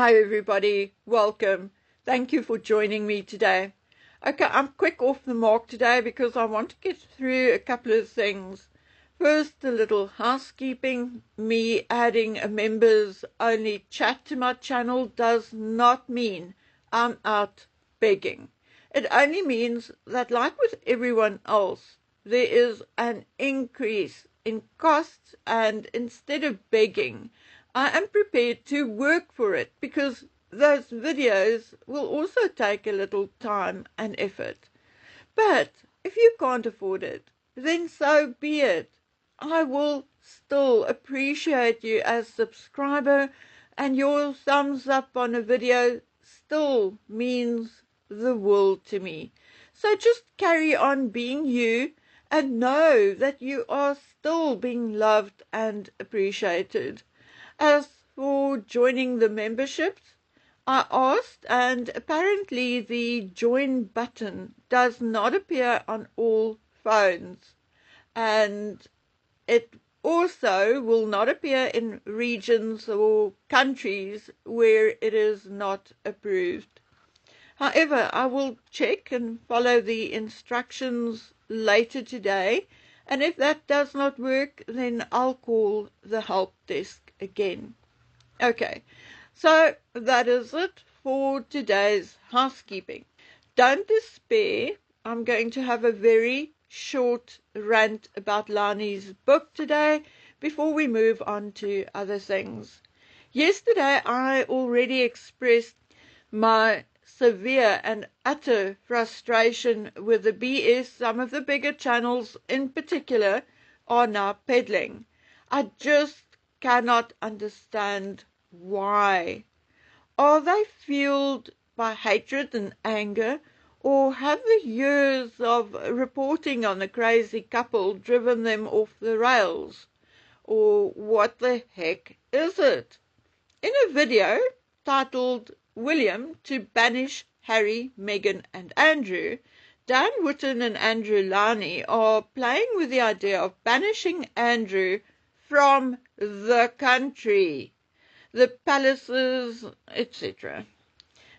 Hi everybody, welcome. Thank you for joining me today. Okay, I'm quick off the mark today because I want to get through a couple of things. First, a little housekeeping. Me adding a members only chat to my channel does not mean I'm out begging. It only means that, like with everyone else, there is an increase in costs, and instead of begging, I am prepared to work for it because those videos will also take a little time and effort. But if you can't afford it, then so be it. I will still appreciate you as a subscriber, and your thumbs up on a video still means the world to me. So just carry on being you and know that you are still being loved and appreciated. As for joining the memberships, I asked, and apparently the join button does not appear on all phones, and it also will not appear in regions or countries where it is not approved. However, I will check and follow the instructions later today, and if that does not work, then I'll call the help desk again. Okay, so that is it for today's housekeeping. Don't despair. I'm going to have a very short rant about Lani's book today before we move on to other things. Yesterday, I already expressed my severe and utter frustration with the BS some of the bigger channels in particular are now peddling. I just cannot understand why. Are they fueled by hatred and anger, or have the years of reporting on the crazy couple driven them off the rails? Or what the heck is it? In a video titled William to Banish Harry, Meghan and Andrew, Dan Wootton and Andrew Lani are playing with the idea of banishing Andrew from the country, the palaces, etc.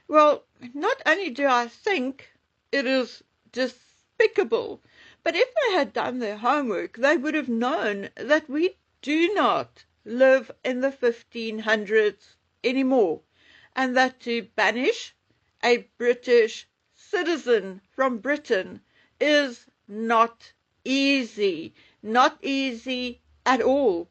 Well, not only do I think it is despicable, but if they had done their homework, they would have known that we do not live in the 1500s anymore, and that to banish a British citizen from Britain is not easy at all.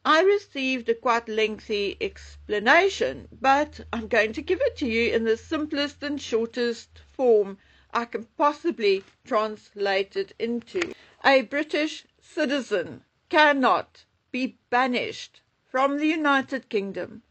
I received a quite lengthy explanation, but I'm going to give it to you in the simplest and shortest form I can possibly translate it into. A British citizen cannot be banished from the United Kingdom,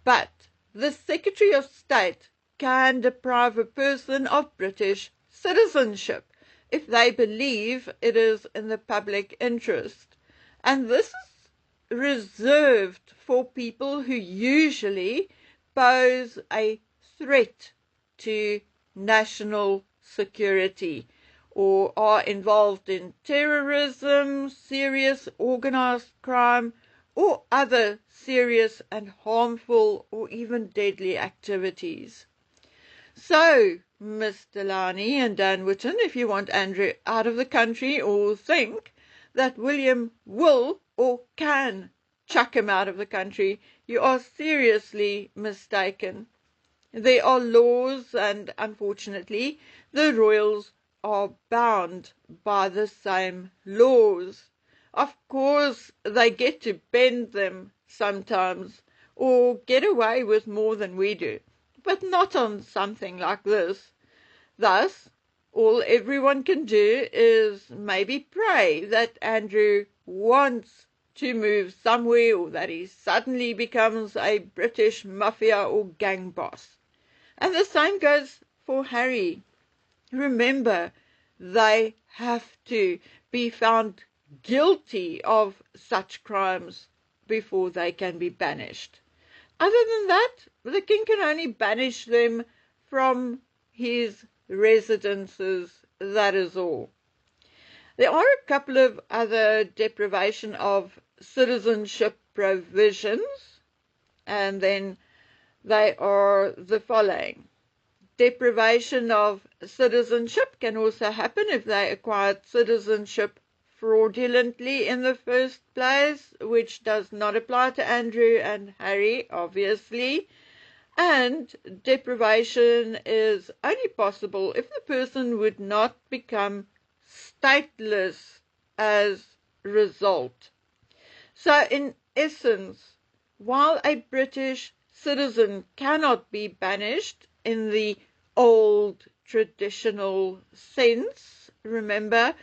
but the Secretary of State can deprive a person of British citizenship if they believe it is in the public interest. And this is reserved for people who usually pose a threat to national security or are involved in terrorism, serious organized crime, or other serious and harmful or even deadly activities. So, Mr. Lani and Dan Wootton, if you want Andrew out of the country or think that William will or can chuck him out of the country, you are seriously mistaken. There are laws, and unfortunately the royals are bound by the same laws. Of course they get to bend them sometimes or get away with more than we do, but not on something like this. Thus, all everyone can do is maybe pray that Andrew wants to move somewhere, or that he suddenly becomes a British mafia or gang boss. And the same goes for Harry. Remember, they have to be found guilty of such crimes before they can be banished. Other than that, the king can only banish them from his residences, that is all. There are a couple of other deprivation of citizenship provisions, and then They are the following. Deprivation of citizenship can also happen if they acquired citizenship fraudulently in the first place, which does not apply to Andrew and Harry, obviously. And deprivation is only possible if the person would not become stateless as a result. So in essence, while a British citizen cannot be banished in the old traditional sense, remember,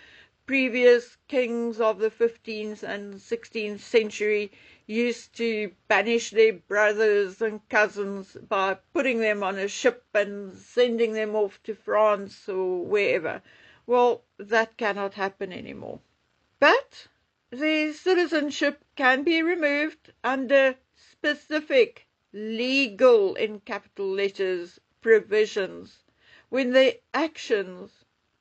previous kings of the 15th and 16th century used to banish their brothers and cousins by putting them on a ship and sending them off to France or wherever. Well, that cannot happen anymore. But the citizenship can be removed under specific legal, in capital letters, provisions when the actions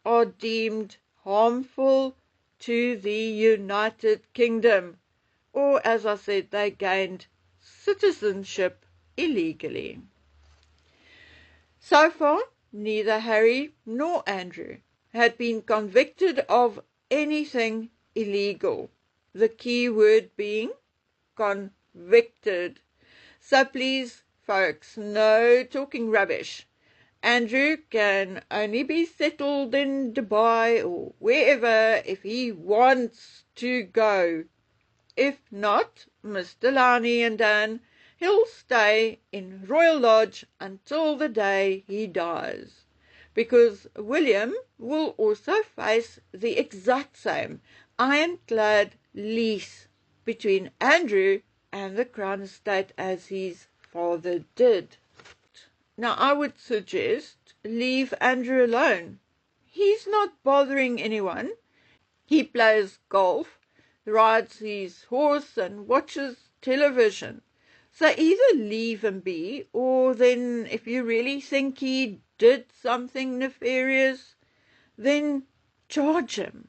are deemed harmful to the United Kingdom, or, as I said, they gained citizenship illegally. So far, neither Harry nor Andrew had been convicted of anything illegal, the key word being convicted. So please, folks, no talking rubbish. Andrew can only be settled in Dubai or wherever if he wants to go. If not, Mr. Lani and Dan, he'll stay in Royal Lodge until the day he dies, because William will also face the exact same ironclad lease between Andrew and the Crown Estate as his father did. Now, I would suggest leave Andrew alone. He's not bothering anyone. He plays golf, rides his horse, and watches television. So either leave him be, or then if you really think he did something nefarious, then charge him.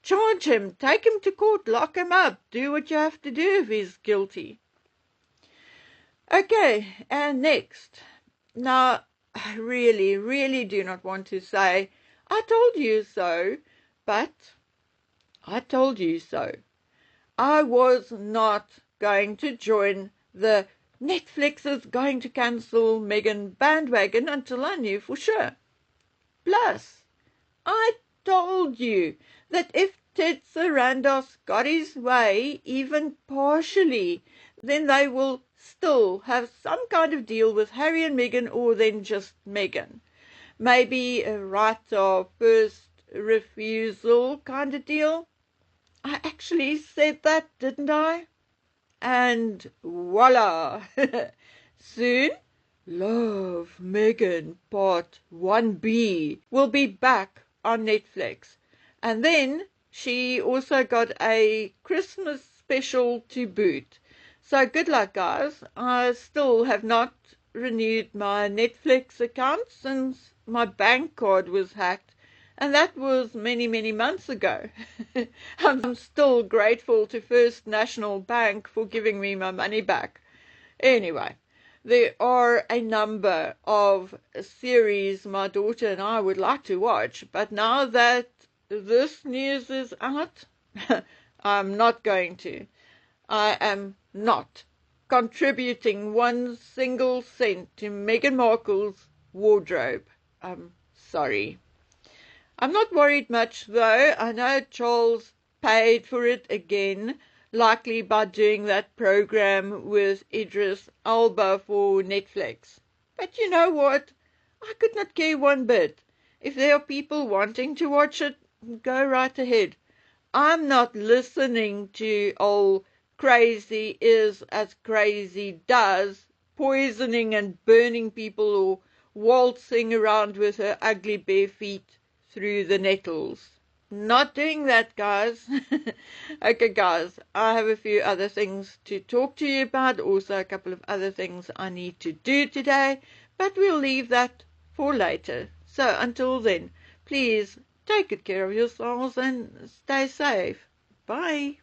Charge him, take him to court, lock him up, do what you have to do if he's guilty. Okay, and next. Now, I really do not want to say, I told you so, but I told you so. I was not going to join the Netflix is going to cancel Meghan bandwagon until I knew for sure. Plus, I told you that if Ted Sarandos got his way, even partially, then they will still have some kind of deal with Harry and Meghan, or then just Meghan. Maybe a right of first refusal kind of deal. I actually said that, didn't I? And voila! Soon, Love Meghan Part 1B will be back on Netflix. And then she also got a Christmas special to boot. So good luck, guys. I still have not renewed my Netflix account since my bank card was hacked. And that was many months ago. I'm still grateful to First National Bank for giving me my money back. Anyway, there are a number of series my daughter and I would like to watch, but now that this news is out, I'm not going to. I am not contributing 1 single cent to Meghan Markle's wardrobe. I'm sorry. I'm not worried much, though. I know Charles paid for it again, likely by doing that program with Idris Elba for Netflix. But you know what? I could not care one bit. If there are people wanting to watch it, go right ahead. I'm not listening to old crazy is as crazy does, poisoning and burning people or waltzing around with her ugly bare feet through the nettles. Not doing that, guys. Okay, guys, I have a few other things to talk to you about, also a couple of other things I need to do today, but we'll leave that for later. So until then, please take good care of yourselves and stay safe. Bye.